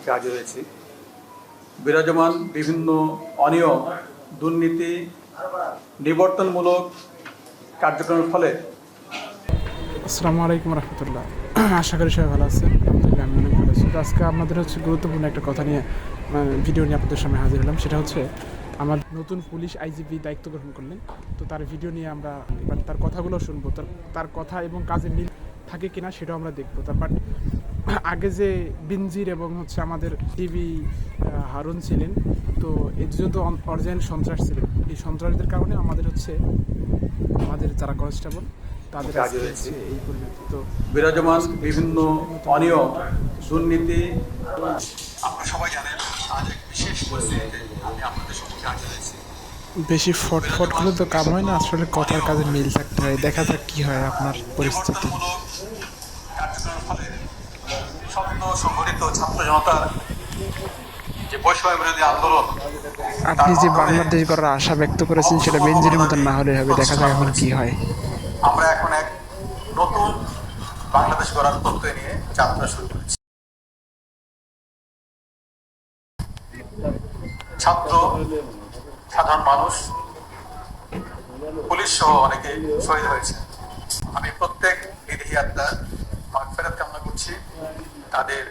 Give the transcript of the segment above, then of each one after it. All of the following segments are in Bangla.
আজকে হাজির হয়েছি। বিরাজমান বিভিন্ন অনিয়ম, দুর্নীতি নিবর্তনমূলক কার্যক্রমের ফলে। আসসালামু আলাইকুম রহমতুল্লাহ। আশা করি সবাই ভালো আছেন। আলহামদুলিল্লাহ আমি অনেক ভালো আছি। তো আজকে আপনাদের গুরুত্বপূর্ণ একটা কথা নিয়ে ভিডিও নিয়ে আপনাদের সামনে হাজির হলাম। সেটা হচ্ছে আমার নতুন পুলিশ আইজিপি দায়িত্ব গ্রহণ করলেন। তো তার ভিডিও নিয়ে আমরা এবার তার কথাগুলো শুনবো। তার কথা এবং কাজে মিল থাকে কিনা সেটাও আমরা দেখবো। বাট আগে যে বিনজির এবং হচ্ছে আমাদের টিভি হারুন ছিলেন, তো এই দুজন তো অরিজিনাল সন্ত্রাস ছিলেন। এই সন্ত্রাসদের কারণে আমাদের যারা কনস্টেবল তাদের হাজির হয়েছি। এই পরিণতি। তো বিরাজমান বিভিন্ন অনিয়ম, দুর্নীতি আপনারা সবাই জানেন। আজ এক বিশেষ পরিস্থিতিতে আমি আপনাদের সম্মুখে হাজির হয়েছি। বেশি ফটফট করলে তো কাম হয় না, আসলে কথার কাজে মিল থাকতে হয়। দেখা যাক কি হয় আপনার পরিস্থিতি। নিবর্তনমূলক কার্যক্রমের ফলে সদ্য সংগঠিত ছাত্র জনতার যে বৈষম্য বিরোধী আন্দোলন, আপনি যে বাংলাদেশ গড়ার আশা ব্যক্ত করেছেন সেটা বেঞ্জিনের মতন না হলে হবে। দেখা যাক এখন কি হয়। আমরা এখন এক নতুন বাংলাদেশ গড়ার প্রত্যয় নিয়ে যাত্রা শুরু করেছি। ছাত্র, সাধারণ মানুষ, পুলিশ সহ অনেকে শহীদ হয়েছে। আমি প্রত্যেক বিদেহী আত্মার মাগফিরাত কামনা করছি। তাদের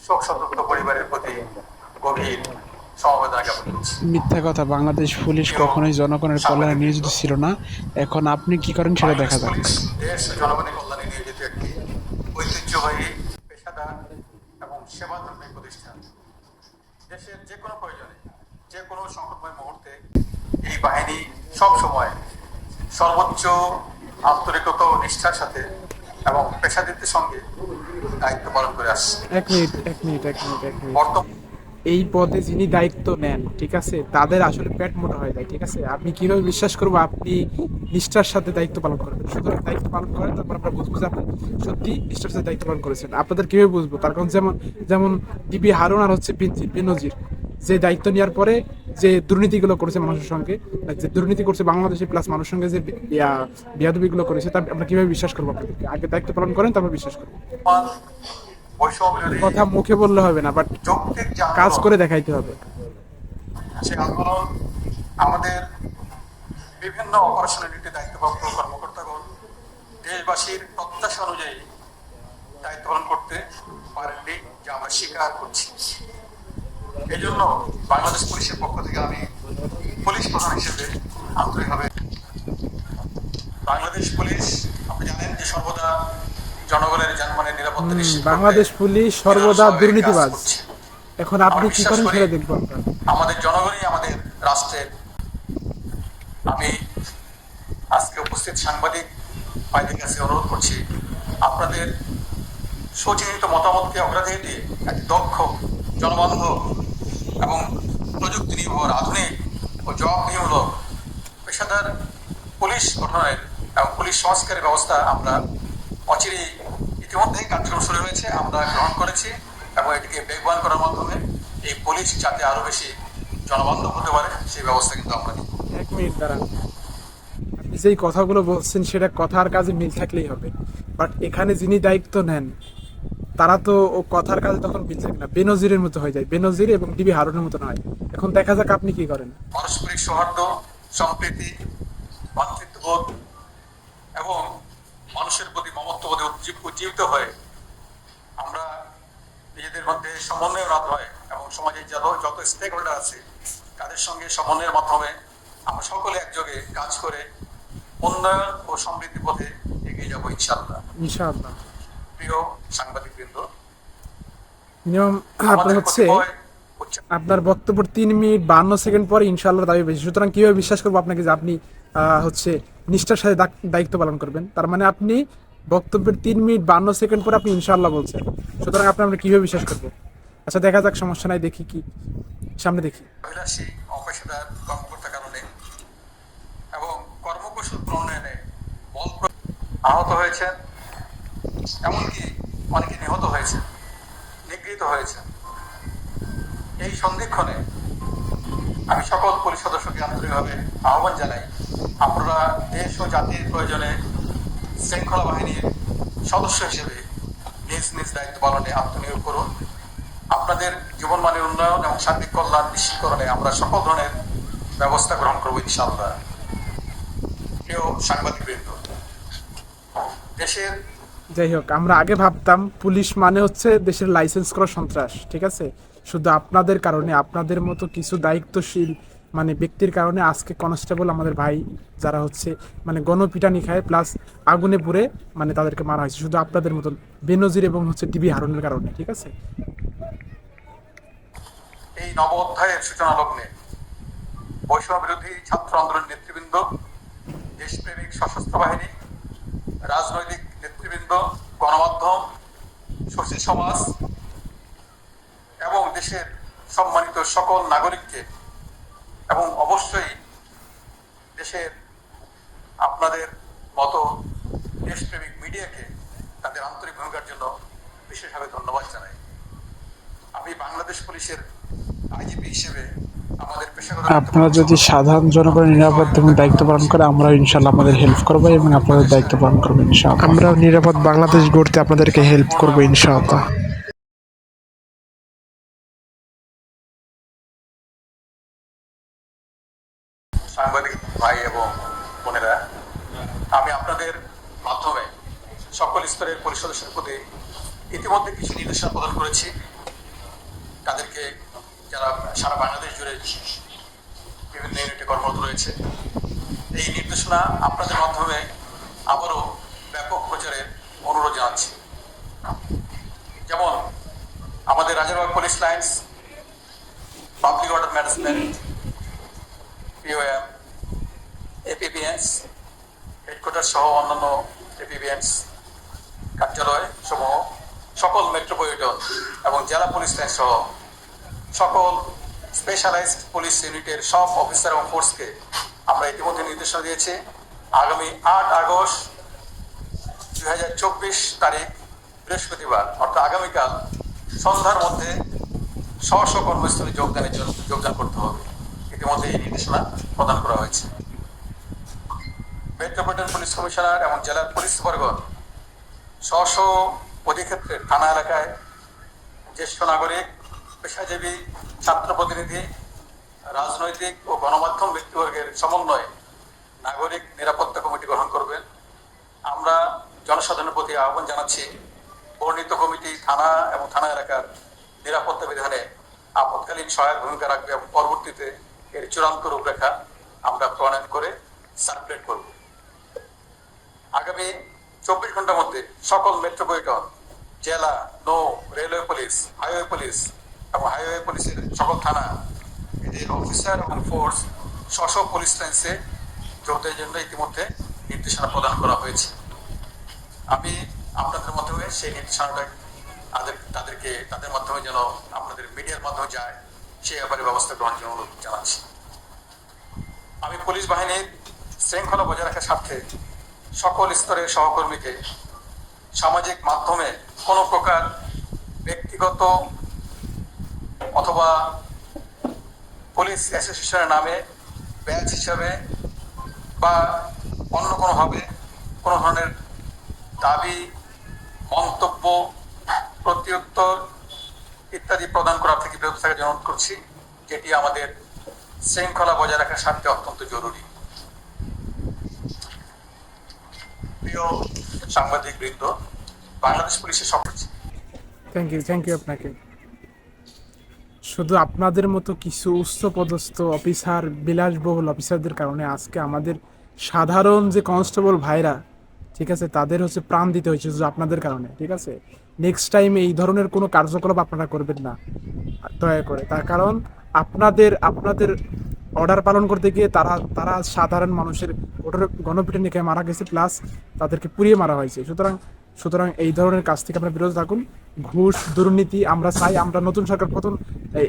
শোক সন্তপ্ত পরিবারের প্রতি গভীর সমবেদনা জ্ঞাপন করছি। মিথ্যা কথা, বাংলাদেশ পুলিশ কখনোই জনগণের কল্যাণে নিয়োজিত ছিল না। এখন আপনি কি করেন সেটা দেখা যাক। পুলিশ দেশ ও জনগণের কল্যাণে নিয়োজিত একটি ঐতিহ্যবাহী, পেশাদার এবং সেবাধর্মী প্রতিষ্ঠান। দেশের যে কোনো প্রয়োজনে, যে কোনো সংকটময় মুহূর্তে এই বাহিনী সবসময় সর্বোচ্চ আন্তরিকতা ও নিষ্ঠার সাথে এবং পেশাদারিত্বের সঙ্গে দায়িত্ব পালন করে আসছে। এক মিনিট। বর্তমান এই পদে যিনি দায়িত্ব নেন, ঠিক আছে, তাদের আসলে পেট মোটা হয়ে যায়। ঠিক আছে, আপনি কিভাবে বিশ্বাস করবো আপনি নিষ্ঠার সাথে দায়িত্ব পালন করবেন? সুতরাং দায়িত্ব পালন করেন, তারপর আমরা বুঝবো যে আপনি সত্যি নিষ্ঠার সাথে দায়িত্ব পালন করেছেন। আপনাদের কিভাবে বুঝবো? তার কারণ যেমন ডিবি হারুন আর হচ্ছে বেনজির, যে দায়িত্ব নেওয়ার পরে যে দুর্নীতিগুলো করেছে মানুষের সঙ্গে, যে দুর্নীতি করছে বাংলাদেশে প্লাস মানুষের সঙ্গে যে বিয়াদবিগুলো করেছে, তা আমরা কিভাবে বিশ্বাস করবো আপনাদেরকে? আগে দায়িত্ব পালন করেন, তারপর বিশ্বাস করবো। বৈষম্য বিরোধী কথা মুখে বললে হবে না, বাট যৌক্তিক যে কাজ আন্দোলন, করে দেখাইতে হবে। সে আন্দোলন আমাদের বিভিন্ন অপারেশনাল ডিউটি দায়িত্বপ্রাপ্ত কর্মকর্তাগণ দেশবাসীর প্রত্যাশা অনুযায়ী দায়িত্ব পালন করতে পারেননি, যা আমরা স্বীকার করছি। এই জন্য বাংলাদেশ পুলিশের পক্ষ থেকে আমি পুলিশ প্রধান হিসেবে আন্তরিকভাবে, বাংলাদেশ পুলিশ আপনি জানেন যে সর্বদা জনগণের জানমালের নিরাপত্তা নিশ্চিত করতে বাংলাদেশ পুলিশ সর্বদা কাজ দুর্নীতিবাজ। করছে। এখন আপনি কি করেন সেটা দেখবো আমরা। আমাদের জনগণই আমাদের রাষ্ট্রের। আমি আজকে উপস্থিত সাংবাদিক ভাইদের কাছে অনুরোধ করছি, আপনাদের সুচিন্তিত মতামতকে অগ্রাধিকার দিয়ে এক দক্ষ, জনবান্ধব এবং প্রযুক্তি নির্ভর, আধুনিক ও জবাবদিহিমূলক পেশাদার পুলিশ গঠনের এবং পুলিশ সংস্কারের ব্যবস্থা আমরা অচিরেই ইতিমধ্যেই কার্যক্রম শুরু হয়েছে, আমরা গ্রহণ করেছি এবং এটিকে বেগবান করার মাধ্যমে এই পুলিশ যাতে আরো বেশি জনবান্ধব হতে পারে সেই ব্যবস্থা কিন্তু আমরা নিব। এক মিনিট দাঁড়ান। আপনি যেই কথাগুলো বলছেন সেটা কথার কাজে মিল থাকলেই হবে, বাট এখানে যিনি দায়িত্ব নেন তারা তো ও কথার কাজে তখন মিল থাকে না, বেনজিরের মতো হয়ে যায়। বেনজির এবং ডিবি হারুনের মতো নয়। এখন দেখা যাক আপনি কি করেন। পারস্পরিক সৌহার্দ্য, সম্প্রীতি, ভাতৃত্ববোধ এবং মানুষের প্রতি মমত্ববোধে উজ্জীবিত হয়ে আমরা নিজেদের মধ্যে সমন্বয় রাত হয় এবং সমাজের যত স্টেক হোল্ডার আছে তাদের সঙ্গে সমন্বয়ের মাধ্যমে আমরা সকলে একযোগে কাজ করে উন্নয়ন ও সমৃদ্ধি পথে এগিয়ে যাবো ইনশাআল্লাহ। প্রিয় সাংবাদিক বৃন্দ, মিনিমাম আপনার হচ্ছে আপনার বক্তব্য 3 মিনিট 52 সেকেন্ড পরে ইনশাআল্লাহ দাবি বেশি। সুতরাং কিভাবে বিশ্বাস করবো আপনাকে যে আপনি হচ্ছে নিষ্ঠার সাথে দায়িত্ব পালন করবেন? তার মানে আপনি বক্তব্যের 3 মিনিট 52 সেকেন্ড পরে আপনি ইনশাআল্লাহ বলছেন। সুতরাং আমরা কিভাবে বিশ্বাস করবো? আচ্ছা দেখা যাক, সমস্যা নাই, দেখি কি সামনে দেখি। অভিলাষী অপেশাদার কর্মকর্তার কারণে এবং কর্মকৌশল প্রণয়নে বল আহত হয়েছেন, এমনকি অনেকে নিহত হয়েছে, নিগৃহীত হয়েছে। এই সন্ধিক্ষণে আমি সকল পুলিশ সদস্যকে আন্তরিকভাবে আহ্বান জানাই, আপনারা দেশ ও জাতির প্রয়োজনে শৃঙ্খলা বাহিনীর সদস্য হিসেবে নিজ নিজ দায়িত্ব পালনে আত্মনিয়োগ করুন। আপনাদের জীবনমানের উন্নয়ন এবং সার্বিক কল্যাণ নিশ্চিতকরণে আমরা সকল ধরনের ব্যবস্থা গ্রহণ করবো ইনশাআল্লাহ। প্রিয় সাংবাদিকবৃন্দ, দেশের যাই হোক, আমরা আগে ভাবতাম পুলিশ মানে হচ্ছে দেশের লাইসেন্স করা সন্ত্রাস, ঠিক আছে। শুধু আপনাদের কারণে, আপনাদের মতো কিছু দায়িত্বশীল মানে ব্যক্তির কারণে আজকে কনস্টেবল আমাদের ভাই যারা হচ্ছে মানে গণপিটানি খায় প্লাস আগুনে পুড়ে মানে তাদেরকে মারা হয়েছে, শুধু আপনাদের মতন বেনজির এবং হচ্ছে ডিবি হারুনের কারণে, ঠিক আছে। এই নব অধ্যায়ের সূচনা লগ্নে বৈষম্য বিরোধী ছাত্র আন্দোলন নেতৃবৃন্দ, দেশপ্রেমিক সশস্ত্র বাহিনী, রাজনৈতিক নেতৃবৃন্দ, গণমাধ্যম, সুশীল সমাজ এবং দেশের সম্মানিত সকল নাগরিককে এবং অবশ্যই দেশের আপনাদের মতো দেশপ্রেমিক মিডিয়াকে তাদের আন্তরিক ভূমিকার জন্য বিশেষভাবে ধন্যবাদ জানাই। আমি বাংলাদেশ পুলিশের আইজিপি হিসেবে আমাদের পেশাগত আপনারা যদি সাধারণ জনগণের নিরাপদ এবং দায়িত্ব পালন করে, আমরা ইনশাল্লাহ আপনাদের হেল্প করবো এবং আপনাদের দায়িত্ব পালন করবো ইনশাআল্লাহ। আমরা নিরাপদ বাংলাদেশ গড়তে আপনাদেরকে হেল্প করবো ইনশাআল্লাহ। সাংবাদিক ভাই এবং বোনেরা, আমি আপনাদের মাধ্যমে সকল স্তরের পুলিশ সদস্যের প্রতি ইতিমধ্যে কিছু নির্দেশনা প্রদান করেছি। তাদেরকে যারা সারা বাংলাদেশ জুড়ে বিভিন্ন ইউনিটে কর্মরত রয়েছে, এই নির্দেশনা আপনাদের মাধ্যমে আবারও ব্যাপক প্রচারের অনুরোধ জানাচ্ছি। যেমন আমাদের Rajarbagh police lines, public order management, POM, APBNs headquarter সহ অন্যান্য এপিবিএনস কার্যালয় সমূহ, সকল মেট্রোপলিটন এবং জেলা পুলিশ লাইন সহ সকল স্পেশালাইজড পুলিশ ইউনিটের সব অফিসার এবং ফোর্সকে আমরা ইতিমধ্যে নির্দেশনা দিয়েছি। আগামী 8 আগস্ট 2024 তারিখ বৃহস্পতিবার অর্থাৎ আগামীকাল সন্ধ্যার মধ্যে স্ব কর্মস্থলে যোগদান করতে হবে। ইতিমধ্যে এই নির্দেশনা প্রদান করা হয়েছে। মেট্রোপলিটন পুলিশ কমিশনার এবং জেলার পুলিশ সুপারগণ স্ব অধিক্ষেত্রের থানা এলাকায় জ্যেষ্ঠ নাগরিক, পেশাজীবী, ছাত্র প্রতিনিধি, রাজনৈতিক ও গণমাধ্যম ব্যক্তিবর্গের সমন্বয়ে নাগরিক নিরাপত্তা কমিটি গঠন করবেন। আমরা জনসাধারণের প্রতি আহ্বান জানাচ্ছি, বর্ণিত কমিটি থানা এবং থানা এলাকার নিরাপত্তা বিধানে আপৎকালীন সহায়ক ভূমিকা রাখবে এবং পরবর্তীতে এর চূড়ান্ত রূপরেখা আমরা প্রণয়ন করে সার্কুলেট করব। আগামী 24 ঘন্টার মধ্যে সকল মেট্রোপলিটন, জেলা, নৌ, রেলওয়ে পুলিশ, হাইওয়ে পুলিশ এবং হাইওয়ে পুলিশের সকল থানা এদের অফিসার এবং ফোর্স স্ব পুলিশ লাইন্সে যোগদানের জন্য ইতিমধ্যে নির্দেশনা প্রদান করা হয়েছে। আমি আপনাদের মাধ্যমে সেই নির্দেশনাটা তাদের মাধ্যমে যেন আপনাদের মিডিয়ার মাধ্যমে যায় সেই ব্যাপারে ব্যবস্থা গ্রহণের জন্য অনুরোধ জানাচ্ছি। আমি পুলিশ বাহিনীর শৃঙ্খলা বজায় রাখার স্বার্থে সকল স্তরের সহকর্মীকে সামাজিক মাধ্যমে কোনো প্রকার ব্যক্তিগত অথবা পুলিশ অ্যাসোসিয়েশনের নামে ব্যাচ হিসাবে বা অন্য কোনোভাবে কোনো ধরনের দাবি, মন্তব্য, প্রত্যুত্তর ইত্যাদি প্রদান করা থেকে বিরত থাকার জন্য অনুরোধ করছি, যেটি আমাদের শৃঙ্খলা বজায় রাখার স্বার্থে অত্যন্ত জরুরি। প্রিয় সাংবাদিক বৃন্দ, বাংলাদেশ পুলিশের সকল থ্যাংক ইউ আপনাকে। শুধু আপনাদের মতো কিছু উচ্চপদস্থ অফিসার, বিলাসবহুল অফিসারদের কারণে আজকে আমাদের সাধারণ যে কনস্টেবল ভাইরা, ঠিক আছে, তাদের হচ্ছে প্রাণ দিতে হয়েছে শুধু আপনাদের কারণে, ঠিক আছে। নেক্সট টাইম এই ধরনের কোনো কার্যকলাপ আপনারা করবেন না দয়া করে, তার কারণ আপনাদের অর্ডার পালন করতে গিয়ে তারা সাধারণ মানুষের গণপিটুনি খেয়ে মারা গেছে, প্লাস তাদেরকে পুড়িয়ে মারা হয়েছে। সুতরাং এই ধরনের কাজ থেকে আপনারা বিরত থাকুন। ঘুষ, দুর্নীতি আমরা চাই, আমরা নতুন সরকার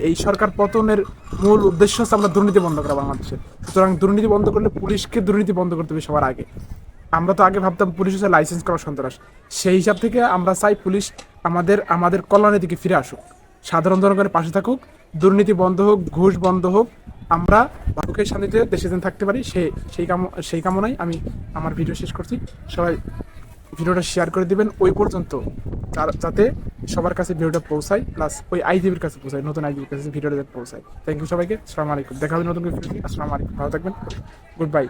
এই সরকার পতনের মূল উদ্দেশ্য হচ্ছে আমরা দুর্নীতি বন্ধ করা বাংলাদেশে। সুতরাং দুর্নীতি বন্ধ করলে পুলিশকে দুর্নীতি বন্ধ করতে হবে সবার আগে। আমরা তো আগে ভাবতাম পুলিশ হচ্ছে লাইসেন্স করা সন্ত্রাস, সেই হিসাব থেকে আমরা চাই পুলিশ আমাদের কল্যাণের দিকে ফিরে আসুক, সাধারণ জনগণের পাশে থাকুক, দুর্নীতি বন্ধ হোক, ঘুষ বন্ধ হোক, আমরা সুখে শান্তিতে দেশে দিন থাকতে পারি। সেই কামনায় আমি আমার ভিডিও শেষ করছি। সবাই ভিডিওটা শেয়ার করে দিবেন ওই পর্যন্ত, যাতে সবার কাছে ভিডিওটা পৌঁছায়, প্লাস ওই আইজিবির কাছে পৌঁছায়, নতুন আইজিবির কাছে ভিডিওটা পৌঁছায়। থ্যাংক ইউ সবাইকে, আসসালামু আলাইকুম। দেখা হবে নতুন ভিডিও। আসসালামু আলাইকুম, ভালো থাকবেন, গুড বাই।